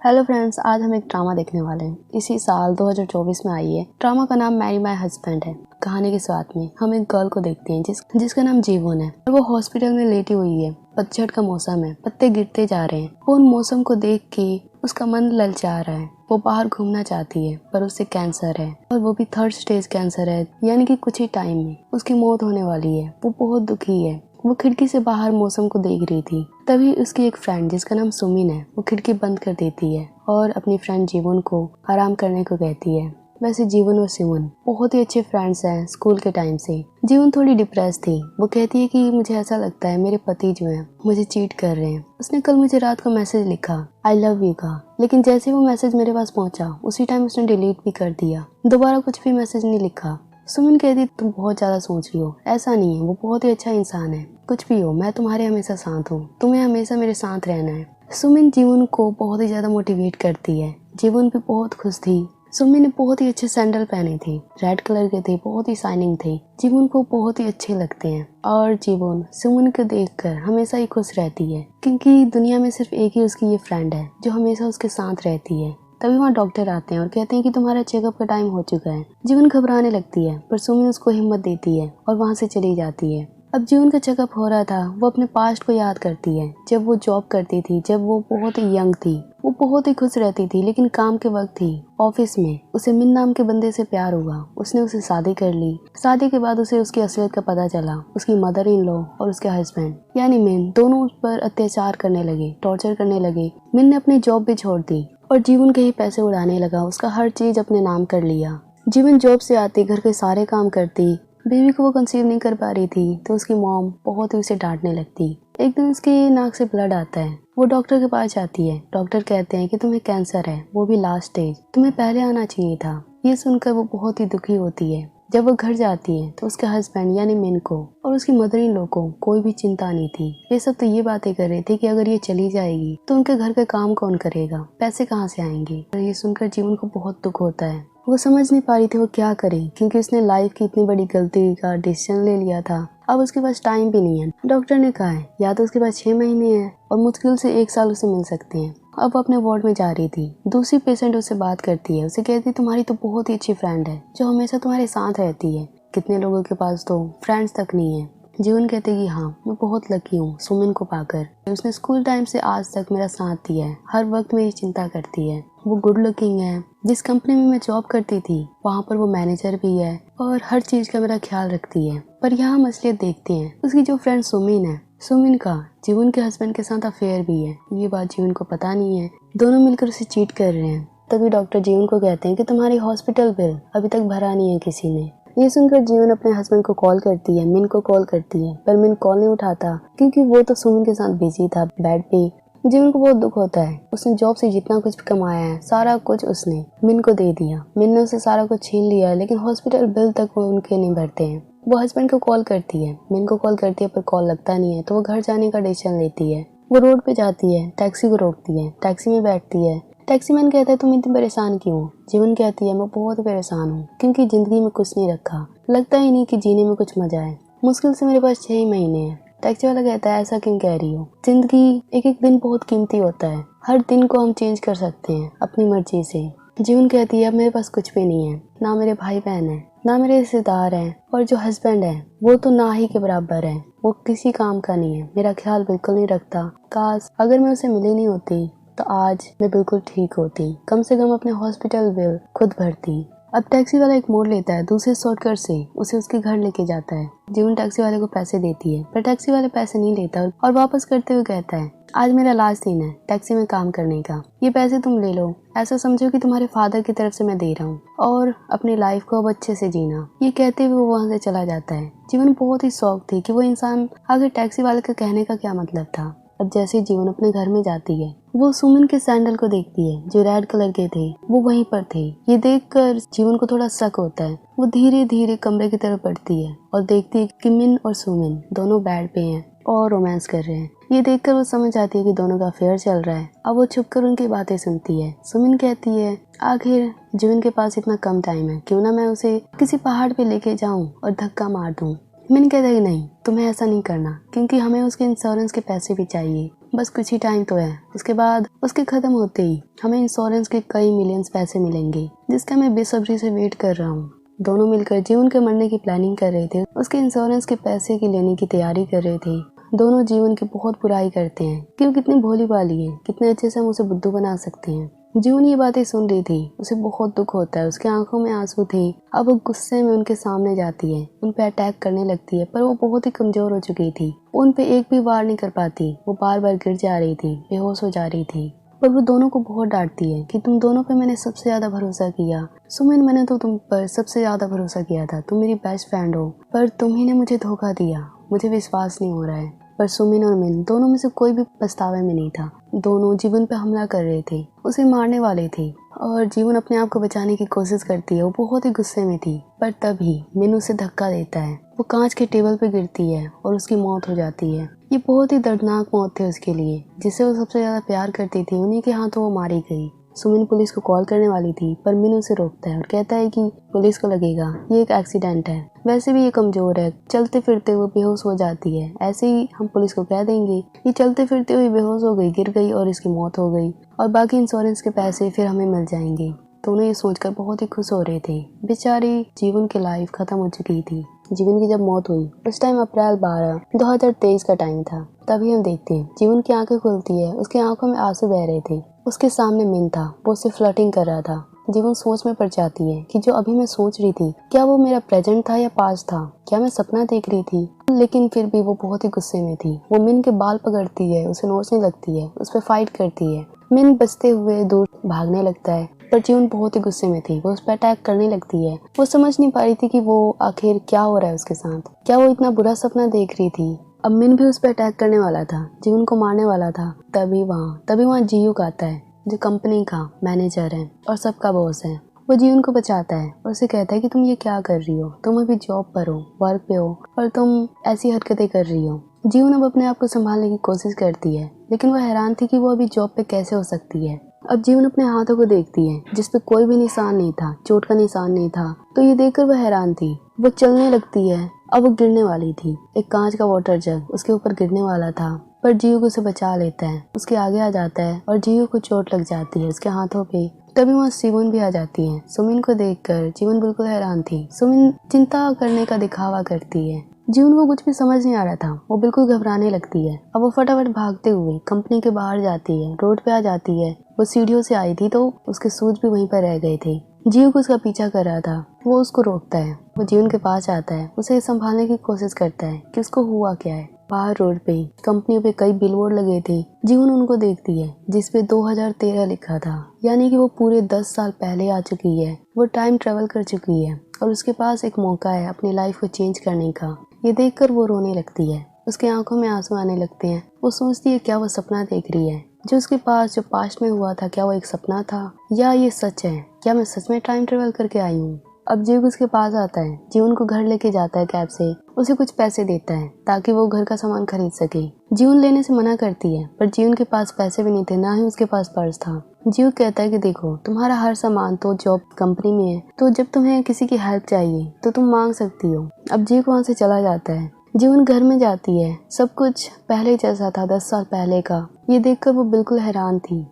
Hello friends, आज हम एक ड्रामा देखने वाले हैं। इसी साल 2024 में आई है। ड्रामा का नाम मैरी माय हस्बैंड है। कहानी की शुरुआत में हम एक गर्ल को देखते हैं जिसका नाम जीवन है और वो हॉस्पिटल में लेटी हुई है। पतझड़ का मौसम है, पत्ते गिरते जा रहे हैं। वो उन मौसम को देख के उसका मन ललचा रहा है। वो बाहर घूमना चाहती है पर उसे कैंसर है और वो भी 3rd स्टेज कैंसर है, यानी कि कुछ ही टाइम में उसकी मौत होने वाली है। वो बहुत दुखी है। वो खिड़की से बाहर मौसम को देख रही थी। तभी उसकी एक फ्रेंड जिसका नाम सुमिन है, वो खिड़की बंद कर देती है और अपनी फ्रेंड जीवन को आराम करने को कहती है। वैसे जीवन और सुमन बहुत ही अच्छे फ्रेंड्स हैं स्कूल के टाइम से। जीवन थोड़ी डिप्रेस थी। वो कहती है कि मुझे ऐसा लगता है मेरे पति जो हैं मुझे चीट कर रहे हैं। उसने कल मुझे रात को मैसेज लिखा, आई लव यू का, लेकिन जैसे वो मैसेज मेरे पास पहुंचा उसी टाइम उसने डिलीट भी कर दिया। दोबारा कुछ भी मैसेज नहीं लिखा। सुमन कहती तुम बहुत ज्यादा सोच रही हो, ऐसा नहीं है, वो बहुत ही अच्छा इंसान है। कुछ भी हो, मैं तुम्हारे हमेशा साथ हूँ, तुम्हें हमेशा मेरे साथ रहना है। सुमिन जीवन को बहुत ही ज्यादा मोटिवेट करती है। जीवन भी बहुत खुश थी। सुमिन ने बहुत ही अच्छे सैंडल पहने थे, रेड कलर के थे, बहुत ही शाइनिंग थे। जीवन को बहुत ही अच्छे लगते हैं और जीवन सुमिन को देखकर हमेशा ही खुश रहती है, क्योंकि दुनिया में सिर्फ एक ही उसकी ये फ्रेंड है जो हमेशा उसके साथ रहती है। तभी वहाँ डॉक्टर आते हैं और कहते हैं कि तुम्हारा चेकअप का टाइम हो चुका है। जीवन घबराने लगती है पर सुमिन उसको हिम्मत देती है और वहाँ से चली जाती है। अब जीवन का चेकअप हो रहा था। वो अपने पास्ट को याद करती है, जब वो जॉब करती थी, जब वो बहुत ही यंग थी। वो बहुत ही खुश रहती थी, लेकिन काम के वक्त ही ऑफिस में उसे मिन नाम के बंदे से प्यार हुआ। उसने उसे शादी कर ली। शादी के बाद उसे उसकी असलियत का पता चला। उसकी मदर इन लॉ और उसके हस्बैंड यानी मिन दोनों उस पर अत्याचार करने लगे, टॉर्चर करने लगे। मिन ने अपनी जॉब भी छोड़ दी और जीवन के ही पैसे उड़ाने लगा। उसका हर चीज अपने नाम कर लिया। जीवन जॉब से आती, घर के सारे काम करती। बेबी को वो कंसीव नहीं कर पा रही थी तो उसकी मॉम बहुत ही उसे डांटने लगती। एक दिन उसकी नाक से ब्लड आता है। वो डॉक्टर के पास जाती है। डॉक्टर कहते हैं कि तुम्हें कैंसर है, वो भी लास्ट स्टेज, तुम्हें पहले आना चाहिए था। ये सुनकर वो बहुत ही दुखी होती है। जब वो घर जाती है तो उसके हस्बैंड यानी मिन को और उसकी मदर इन लॉ को कोई भी चिंता नहीं थी। ये सब तो ये बातें कर रहे थे कि अगर ये चली जाएगी तो उनके घर का काम कौन करेगा, पैसे कहाँ से आएंगे। तो ये सुनकर जीवन को बहुत दुख होता है। वो समझ नहीं पा रही थी वो क्या करे, क्योंकि उसने लाइफ की इतनी बड़ी गलती का डिसीजन ले लिया था। अब उसके पास टाइम भी नहीं है। डॉक्टर ने कहा है या तो उसके पास 6 महीने है और मुश्किल से 1 साल उसे मिल सकते हैं। अब वो अपने वार्ड में जा रही थी। दूसरी पेशेंट उससे बात करती है। उसे कहती है तुम्हारी तो बहुत ही अच्छी फ्रेंड है जो हमेशा तुम्हारे साथ रहती है। कितने लोगों के पास तो फ्रेंड्स तक नहीं है। जीवन कहते कि हाँ, मैं बहुत लकी हूँ सुमिन को पाकर। उसने स्कूल टाइम से आज तक मेरा साथ दिया है, हर वक्त मेरी चिंता करती है। वो गुड लुकिंग है। जिस कंपनी में मैं जॉब करती थी वहाँ पर वो मैनेजर भी है और हर चीज का मेरा ख्याल रखती है। पर यहाँ हम असलियत देखते हैं, उसकी जो फ्रेंड सुमिन है, सुमिन का जीवन के हस्बैंड के साथ अफेयर भी है। ये बात जीवन को पता नहीं है। दोनों मिलकर उसे चीट कर रहे हैं। तभी डॉक्टर जीवन को कहते हैं कि तुम्हारी हॉस्पिटल बिल अभी तक भरा नहीं है किसी ने। ये सुनकर जीवन अपने हस्बैंड को कॉल करती है, मिन को कॉल करती है, पर मिन कॉल नहीं उठाता क्योंकि वो तो सुमिन के साथ बिजी था बेड पे। जीवन को बहुत दुख होता है। उसने जॉब से जितना कुछ कमाया है सारा कुछ उसने मिन को दे दिया। मिन ने उसे सारा कुछ छीन लिया, लेकिन हॉस्पिटल बिल तक वो उनके नहीं भरते हैं। वो हस्बैंड को कॉल करती है, मिन को कॉल करती है, पर कॉल लगता नहीं है। तो वो घर जाने का डिसीजन लेती है। वो रोड पे जाती है, टैक्सी को रोकती है, टैक्सी में बैठती है। टैक्सी मैन कहता है तुम इतनी परेशान क्यों हो? जीवन कहती है मैं बहुत परेशान हूँ क्योंकि जिंदगी में कुछ नहीं रखा, लगता ही नहीं कि जीने में कुछ मजा है। मुश्किल से मेरे पास 6 ही महीने हैं। टैक्सी वाला कहता है ऐसा क्यों कह रही हो, जिंदगी एक एक दिन बहुत कीमती होता है, हर दिन को हम चेंज कर सकते हैं अपनी मर्जी से। जीवन कहती है अब मेरे पास कुछ भी नहीं है, ना मेरे भाई बहन है, ना मेरे रिश्तेदार हैं, और जो हस्बैंड है वो तो ना ही के बराबर है। वो किसी काम का नहीं है, मेरा ख्याल बिल्कुल नहीं रखता। काश अगर मैं उसे मिली नहीं होती तो आज मैं बिल्कुल ठीक होती, कम से कम अपने हॉस्पिटल बिल खुद भरती। अब टैक्सी वाला एक मोड़ लेता है, दूसरे शॉर्टकट से उसे उसके घर लेके जाता है। जीवन टैक्सी वाले को पैसे देती है, पर टैक्सी वाले पैसे नहीं लेता और वापस करते हुए कहता है आज मेरा लास्ट दिन है टैक्सी में काम करने का, ये पैसे तुम ले लो, ऐसा समझो कि तुम्हारे फादर की तरफ से मैं दे रहा हूँ, और अपनी लाइफ को अब अच्छे से जीना। ये कहते हुए वो वहाँ से चला जाता है। जीवन बहुत ही शौक थी कि वो इंसान आगे टैक्सी वाले के कहने का क्या मतलब था। अब जैसे जीवन अपने घर में जाती है वो सुमिन के सैंडल को देखती है जो रेड कलर के थे, वो वहीं पर थे। ये देखकर जीवन को थोड़ा शक होता है। वो धीरे धीरे कमरे की तरफ बढ़ती है और देखती है कि मिन और सुमिन दोनों बेड पे हैं और रोमांस कर रहे हैं। ये देखकर वो समझ आती है कि दोनों का अफेयर चल रहा है। अब वो छुपकर उनकी बातें सुनती है। सुमिन कहती है आखिर जीवन के पास इतना कम टाइम है, क्यों ना मैं उसे किसी पहाड़ पे लेके जाऊं और धक्का मार दूं। मिन कहता है नहीं, तुम्हें ऐसा नहीं करना क्योंकि हमें उसके इंश्योरेंस के पैसे भी चाहिए। बस कुछ ही टाइम तो है, उसके बाद उसके खत्म होते ही हमें इंश्योरेंस के कई मिलियंस पैसे मिलेंगे, जिसका मैं बेसब्री से वेट कर रहा हूँ। दोनों मिलकर जीवन के मरने की प्लानिंग कर रहे थे, उसके इंश्योरेंस के पैसे की लेने की तैयारी कर रहे थे। दोनों जीवन की बहुत बुराई करते हैं कि वो कितनी भोली भाली है, कितने अच्छे से हम उसे बुद्धू बना सकते हैं। जीवन ये बातें सुन रही थी, उसे बहुत दुख होता है, उसकी आंखों में आंसू थे। अब वो गुस्से में उनके सामने जाती है, उन पे अटैक करने लगती है, पर वो बहुत ही कमजोर हो चुकी थी। वो उन पे एक भी वार नहीं कर पाती, वो बार बार गिर जा रही थी, बेहोश हो जा रही थी। पर वो दोनों को बहुत डांटती है कि तुम दोनों पे मैंने सबसे ज्यादा भरोसा किया। सुमिन, मैंने तो तुम पर सबसे ज्यादा भरोसा किया था, तुम मेरी बेस्ट फ्रेंड हो, पर तुम ही ने मुझे धोखा दिया, मुझे विश्वास नहीं हो रहा है। पर सुमिन और मिन दोनों में से कोई भी पछतावे में नहीं था। दोनों जीवन पे हमला कर रहे थे, उसे मारने वाले थे, और जीवन अपने आप को बचाने की कोशिश करती है। वो बहुत ही गुस्से में थी, पर तभी मिन उसे धक्का देता है, वो कांच के टेबल पे गिरती है और उसकी मौत हो जाती है। ये बहुत ही दर्दनाक मौत थी उसके लिए, जिसे वो सबसे ज्यादा प्यार करती थी, उन्हीं के हाथों वो मारी गई। सुमिन पुलिस को कॉल करने वाली थी, पर मिन उसे रोकता है और कहता है कि पुलिस को लगेगा, ये एक एक्सीडेंट है, वैसे भी ये कमजोर है, चलते फिरते वो बेहोश हो जाती है, ऐसे ही हम पुलिस को कह देंगे ये चलते फिरते हुई बेहोश हो गई, गिर गई और इसकी मौत हो गई, और बाकी इंश्योरेंस के पैसे फिर हमें मिल जाएंगे। दोनों ये सोचकर बहुत ही खुश हो रहे थे। बेचारी जीवन की लाइफ खत्म हो चुकी थी। जीवन की जब मौत हुई उस टाइम अप्रैल 12, 2023 का टाइम था। तभी हम देखते हैं जीवन की आंखें खुलती है, उसकी आंखों में आंसू बह रहे थे। उसके सामने मिन था, वो उससे फ्लर्टिंग कर रहा था। जीवन सोच में पड़ जाती है कि जो अभी मैं सोच रही थी, क्या वो मेरा प्रेजेंट था या पास्ट था, क्या मैं सपना देख रही थी। लेकिन फिर भी वो बहुत ही गुस्से में थी। वो मिन के बाल पकड़ती है, उसे नोचने लगती है, उस पर फाइट करती है। मिन बचते हुए दूर भागने लगता है, पर जीवन बहुत ही गुस्से में थी, वो उस पर अटैक करने लगती है। वो समझ नहीं पा रही थी कि वो आखिर क्या हो रहा है उसके साथ, क्या वो इतना बुरा सपना देख रही थी। अब मिन भी उस पर अटैक करने वाला था, जीवन को मारने वाला था। तभी वहाँ जीयूक आता है, जो कंपनी का मैनेजर है और सबका बॉस है। वो जीवन को बचाता है और उसे कहता है कि तुम ये क्या कर रही हो, तुम अभी जॉब पर हो, वर्क पे हो, और तुम ऐसी हरकतें कर रही हो। जीवन अब अपने आप को संभालने की कोशिश करती है, लेकिन वो हैरान थी कि वो अभी जॉब पे कैसे हो सकती है। अब जीवन अपने हाथों को देखती है, जिस पे कोई भी निशान नहीं था, चोट का निशान नहीं था, तो ये देखकर वह हैरान थी। वो चलने लगती है, अब वो गिरने वाली थी। एक कांच का वाटर जग उसके ऊपर गिरने वाला था, पर जीव उसे बचा लेता है, उसके आगे आ जाता है और जीव को चोट लग जाती है उसके हाथों पे। तभी वहाँ सुमिन भी आ जाती है। सुमिन को देखकर जीवन बिल्कुल हैरान थी। सुमिन चिंता करने का दिखावा करती है। जीवन को कुछ भी समझ नहीं आ रहा था, वो बिल्कुल घबराने लगती है। अब वो फटाफट भागते हुए कंपनी के बाहर जाती है, रोड पे आ जाती है। वो सीढ़ियों से आई थी तो उसके शूज भी वहीं पर रह गए थे। जीव को उसका पीछा कर रहा था, वो उसको रोकता है। वो जीवन के पास आता है, उसे संभालने की कोशिश करता है कि उसको हुआ क्या है। बाहर रोड पे कंपनियों पे कई बिलबोर्ड लगे थे। जीवन उनको देखती है, जिसपे 2013 लिखा था, यानी कि वो पूरे 10 साल पहले आ चुकी है। वो टाइम ट्रेवल कर चुकी है और उसके पास एक मौका है अपनी लाइफ को चेंज करने का। ये देखकर वो रोने लगती है, उसके आंखों में आंसू आने लगते हैं। वो सोचती है क्या वो सपना देख रही है, जो उसके पास जो पास्ट में हुआ था, क्या वो एक सपना था या ये सच है, क्या मैं सच में टाइम ट्रेवल करके आई हूँ। अब जीव उसके पास आता है, जीवन को घर लेके जाता है कैब से, उसे कुछ पैसे देता है ताकि वो घर का सामान खरीद सके। जीवन लेने से मना करती है, पर जीवन के पास पैसे भी नहीं थे, ना ही उसके पास पर्स था। जीव कहता है कि देखो तुम्हारा हर सामान तो जॉब कंपनी में है, तो जब तुम्हें किसी की हेल्प चाहिए तो तुम मांग सकती हो। अब जीव वहाँ से चला जाता है। जीवन घर में जाती है, सब कुछ पहले जैसा था 10 साल पहले का। ये देखकर वो बिल्कुल हैरान थी।